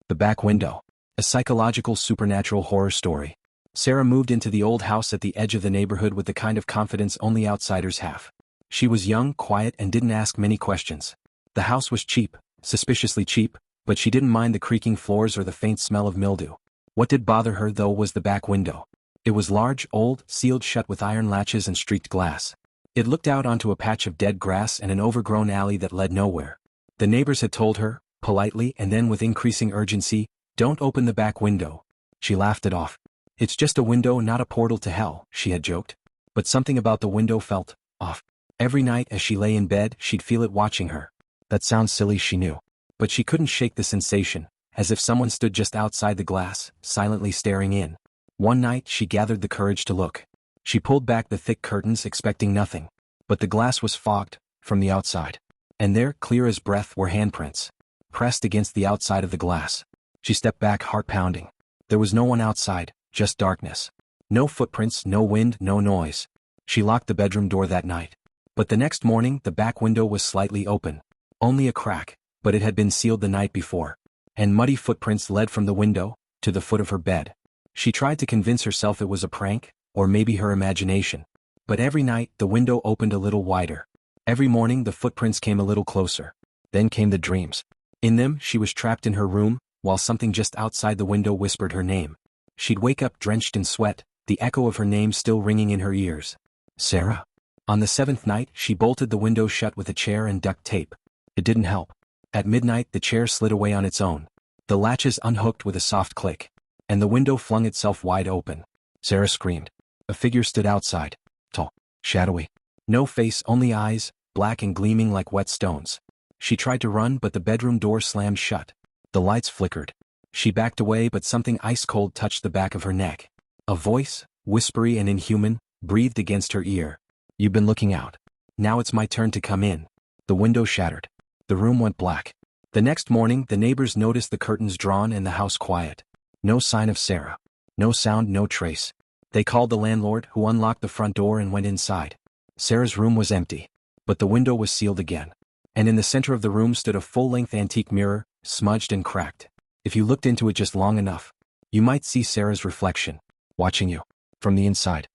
The Back Window. A psychological supernatural horror story. Sara moved into the old house at the edge of the neighborhood with the kind of confidence only outsiders have. She was young, quiet, and didn't ask many questions. The house was cheap, suspiciously cheap, but she didn't mind the creaking floors or the faint smell of mildew. What did bother her though was the back window. It was large, old, sealed shut with iron latches and streaked glass. It looked out onto a patch of dead grass and an overgrown alley that led nowhere. The neighbors had told her, politely and then with increasing urgency, "Don't open the back window." She laughed it off. "It's just a window, not a portal to hell," she had joked. But something about the window felt off. Every night as she lay in bed, she'd feel it watching her. That sounds silly, she knew. But she couldn't shake the sensation, as if someone stood just outside the glass, silently staring in. One night she gathered the courage to look. She pulled back the thick curtains, expecting nothing. But the glass was fogged, from the outside. And there, clear as breath, were handprints. Pressed against the outside of the glass. She stepped back, heart pounding. There was no one outside, just darkness. No footprints, no wind, no noise. She locked the bedroom door that night. But the next morning, the back window was slightly open. Only a crack, but it had been sealed the night before. And muddy footprints led from the window, to the foot of her bed. She tried to convince herself it was a prank, or maybe her imagination. But every night, the window opened a little wider. Every morning, the footprints came a little closer. Then came the dreams. In them, she was trapped in her room, while something just outside the window whispered her name. She'd wake up drenched in sweat, the echo of her name still ringing in her ears. Sara. On the seventh night, she bolted the window shut with a chair and duct tape. It didn't help. At midnight, the chair slid away on its own. The latches unhooked with a soft click. And the window flung itself wide open. Sara screamed. A figure stood outside. Tall. Shadowy. No face, only eyes, black and gleaming like wet stones. She tried to run, but the bedroom door slammed shut. The lights flickered. She backed away, but something ice-cold touched the back of her neck. A voice, whispery and inhuman, breathed against her ear. "You've been looking out. Now it's my turn to come in." The window shattered. The room went black. The next morning, the neighbors noticed the curtains drawn and the house quiet. No sign of Sara. No sound, no trace. They called the landlord, who unlocked the front door and went inside. Sara's room was empty. But the window was sealed again. And in the center of the room stood a full-length antique mirror, smudged and cracked. If you looked into it just long enough, you might see Sara's reflection, watching you, from the inside.